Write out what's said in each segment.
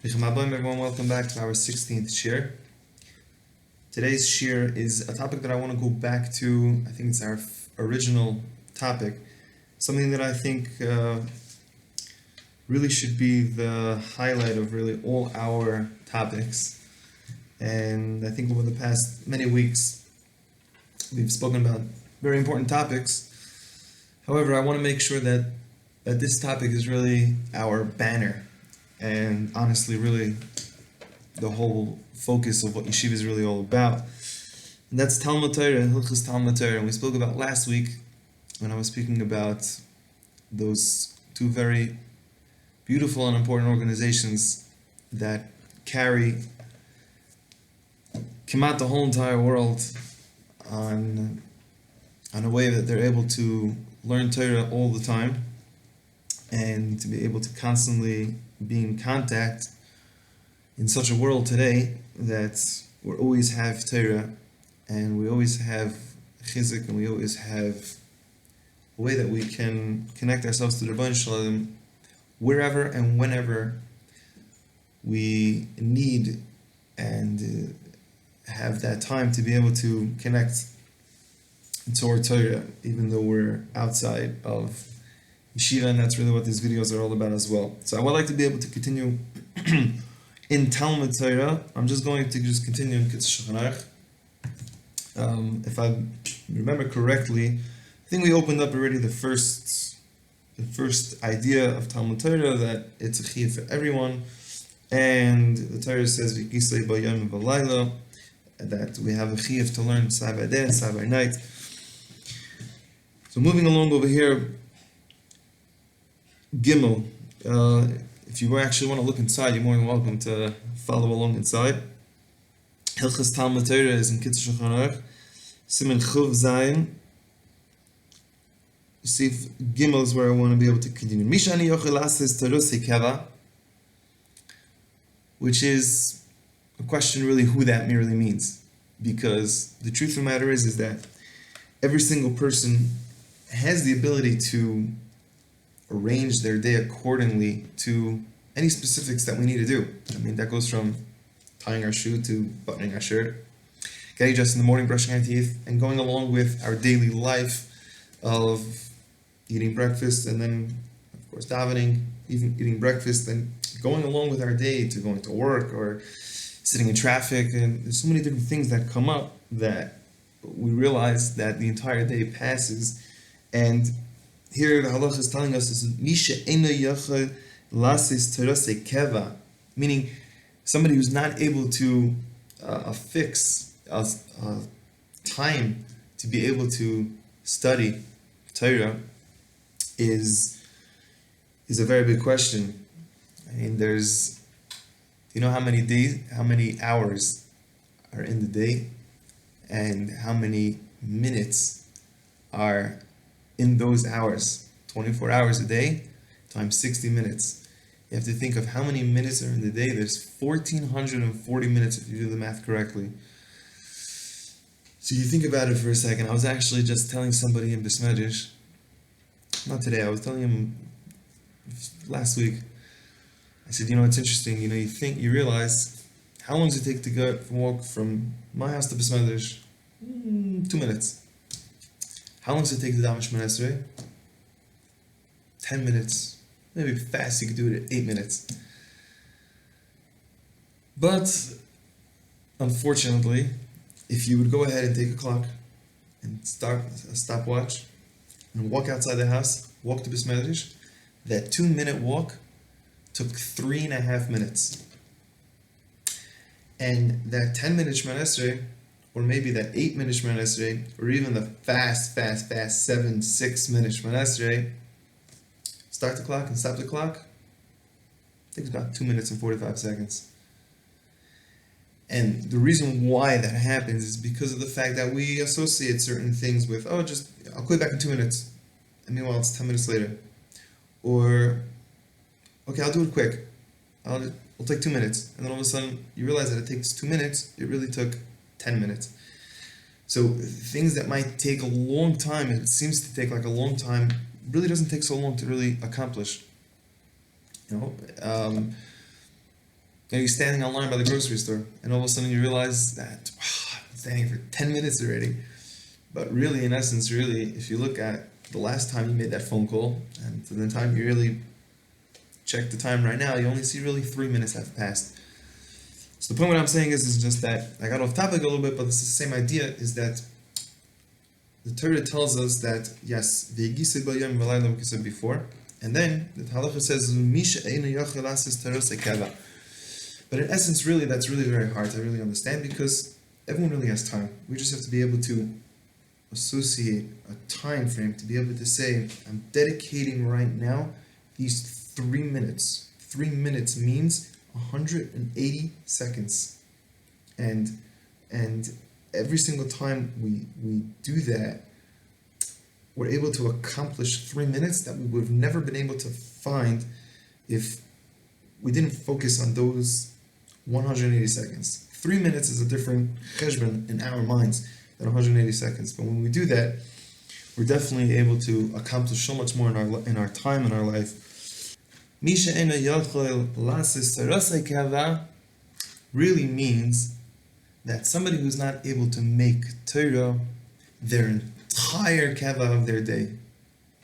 Everyone, welcome back to our 16th Shiur. Today's Shiur is a topic that I want to go back to. I think it's our original topic, something that I think really should be the highlight of really all our topics. And I think over the past many weeks, we've spoken about very important topics. However, I want to make sure that this topic is really our banner. And honestly, really, the whole focus of what yeshiva is really all about. And that's Talmud Torah, Hilchos Talmud Torah. And we spoke about last week when I was speaking about those two very beautiful and important organizations that carry Kemat the whole entire world on a way that they're able to learn Torah all the time and to be able to constantly be in contact in such a world today that we always have Torah and we always have chizuk and we always have a way that we can connect ourselves to the Rabbi Shalom wherever and whenever we need and have that time to be able to connect to our Torah, even though we're outside of yeshiva, and that's really what these videos are all about as well. So I would like to be able to continue in Talmud Torah. I'm just going to continue in Kitzur Shulchan Aruch. If I remember correctly, I think we opened up already the first idea of Talmud Torah, that it's a chiyuv for everyone, and the Torah says v'kislei b'yom v'layla, that we have a chiyuv to learn side by day and side by night. So moving along over here, Gimel. If you actually want to look inside, you're more than welcome to follow along inside. Hilchos Talmud Torah is in Kitzur Shulchan Aruch, Siman Chuv Zayin. See if Gimel is where I want to be able to continue. Mishani Yochel Ases Torah Keva, which is a question really who that really means, because the truth of the matter is that every single person has the ability to arrange their day accordingly to any specifics that we need to do. I mean, that goes from tying our shoe to buttoning our shirt, getting dressed in the morning, brushing our teeth, and going along with our daily life of eating breakfast and then, of course, davening, even eating breakfast, and going along with our day to going to work or sitting in traffic. And there's so many different things that come up that we realize that the entire day passes. And here the halacha is telling us is Misha Eino Yachal Lasis Terase Keva, meaning somebody who's not able to fix a time to be able to study Torah is a very big question. I mean, do you know how many hours are in the day, and how many minutes are in those hours? 24 hours a day times 60 minutes. You have to think of how many minutes are in the day. There's 1,440 minutes if you do the math correctly. So you think about it for a second. I was actually just telling somebody in Besmedish, not today, I was telling him last week. I said, it's interesting, you realize, how long does it take to go walk from my house to Besmedish? 2 minutes. How long does it take to daven Shemona Esrei? 10 minutes. Maybe fast you could do it at 8 minutes. But, unfortunately, if you would go ahead and take a clock and start a stopwatch and walk outside the house, walk to Besmedish, that 2-minute walk took 3.5 minutes. And that 10-minute Shemona Esrei, or maybe that 8-minute Shemona Esrei, or even the fast 6-minute Shemona Esrei, start the clock and stop the clock, takes about 2 minutes and 45 seconds. And the reason why that happens is because of the fact that we associate certain things with, I'll quit back in 2 minutes, and meanwhile it's 10 minutes later. Or, okay, I'll do it quick, I'll take 2 minutes, and then all of a sudden you realize that it takes 2 minutes, it really took 10 minutes. So things that might take a long time, it seems to take like a long time, really doesn't take so long to really accomplish. And you're standing online by the grocery store, and all of a sudden you realize that I'm standing for 10 minutes already. But really, in essence, really, if you look at the last time you made that phone call, and to the time you really check the time right now, you only see really 3 minutes have passed. So the point what I'm saying is just that, I got off topic a little bit, but it's the same idea, is that the Torah tells us that, yes, v'yigisei b'yom v'layla, like we said before, and then the halacha says, Misha einu yochel asis terosei keva. But in essence, really, that's really very hard to really understand, because everyone really has time. We just have to be able to associate a time frame to be able to say, I'm dedicating right now these 3 minutes. 3 minutes means 180 seconds. And every single time we do that, we're able to accomplish 3 minutes that we would have never been able to find if we didn't focus on those 180 seconds. 3 minutes is a different cheshbon in our minds than 180 seconds. But when we do that, we're definitely able to accomplish so much more in our time, in our life. Misha ena yochel lasis terosei keva really means that somebody who's not able to make Torah their entire keva of their day.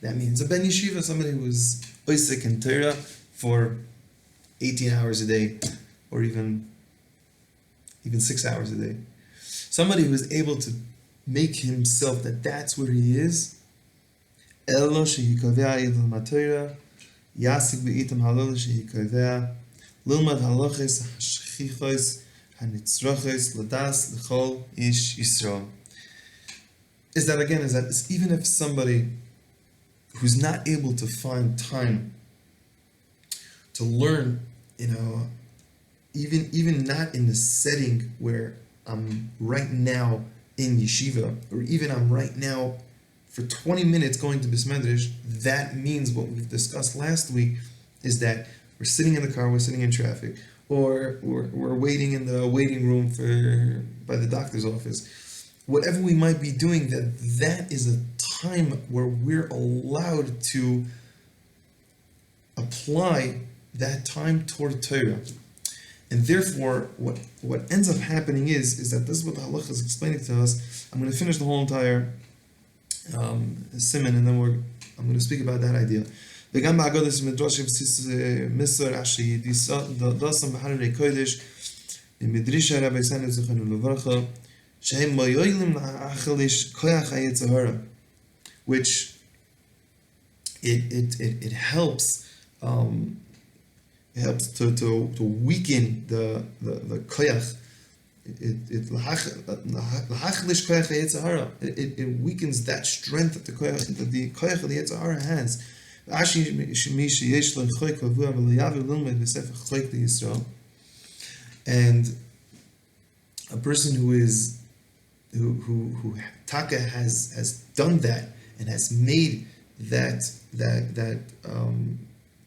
That means a ben yeshiva, somebody who's oisik in Torah for 18 hours a day, or even 6 hours a day. Somebody who is able to make himself that's where he is. Elo shehikavea idul matorah, yasik beitam halol shehikavea, lilmad halaches hashchichos hanitzroches ladas lechol ish Yisrael. Is that even if somebody who's not able to find time to learn, even not in the setting where I'm right now in yeshiva, or even I'm right now for 20 minutes going to Bismedrish, that means what we've discussed last week is that we're sitting in the car, we're sitting in traffic, or we're waiting in the waiting room by the doctor's office. Whatever we might be doing, that is a time where we're allowed to apply that time toward Torah. And therefore, what ends up happening is that this is what the halacha is explaining to us. I'm going to finish the whole entire siman, and then I'm going to speak about that idea. וגם באגודס מדרשים מסר אשר דוסם בחררי קודש במדרישה רבי סנד זכרנו לברכה שהם מוילים להחליש כוח היצר הרע, which it helps to weaken the koyach. It weakens that strength that the koyach of the Yetzer Hara has. And a person who Taka has done that and has made that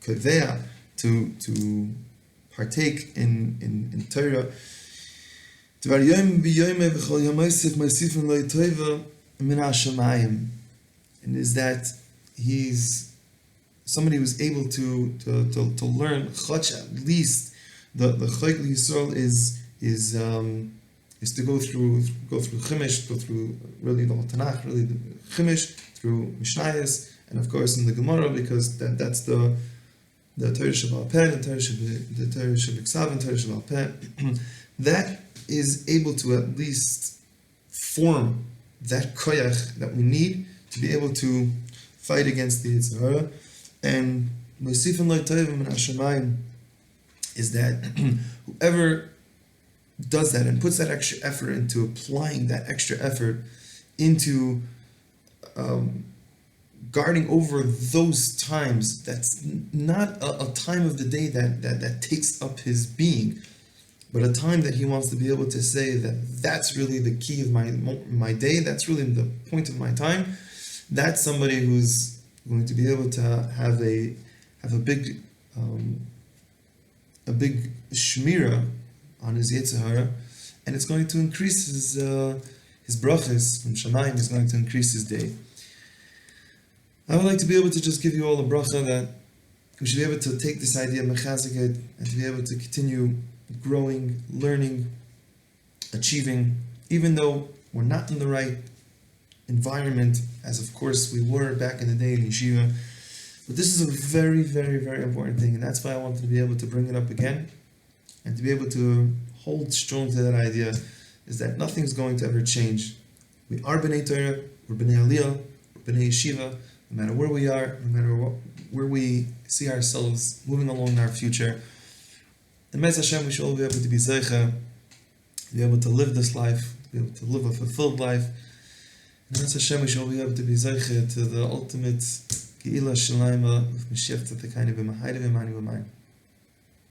koveya to partake in Torah, and is that he's somebody who's able to learn chach, at least the chayk Yisrael is to go through Chumash, go through really the whole Tanakh, really the Chumash, through Mishnayos, and of course in the Gemara, because that's the Torah Shabbat Peh, the Torah Shabbat and Torah Shabbat Peh, that is able to at least form that koyach that we need to be able to fight against the Yetzer Hara. And Mosifin Lo Tovim Min Hashamayim is that whoever does that and puts that extra effort into applying that extra effort into guarding over those times, that's not a time of the day that takes up his being, but a time that he wants to be able to say that's really the key of my day, that's really the point of my time. That's somebody who's going to be able to have a big shmira on his Yetzer Hara, and it's going to increase his brachas from Shamayim. Is going to increase his day. I would like to be able to just give you all a bracha that we should be able to take this idea, mechazik it, and to be able to continue growing, learning, achieving, even though we're not in the right environment, as of course we were back in the day in yeshiva. But this is a very, very, very important thing, and that's why I wanted to be able to bring it up again, and to be able to hold strong to that idea, is that nothing's going to ever change. We are B'nai Torah, we're B'nai Aliyah, we're B'nai Yeshiva, no matter where we are, no matter where we see ourselves moving along in our future. And Bez Hashem, we should all be able to be zeicha, be able to live this life, be able to live a fulfilled life. And Bez Hashem, we should all be able to be zeicha to the ultimate Ge'ilah Shalayma with Mashiach Tzedekaynu b'Mahayda v'Mani v'Mayim.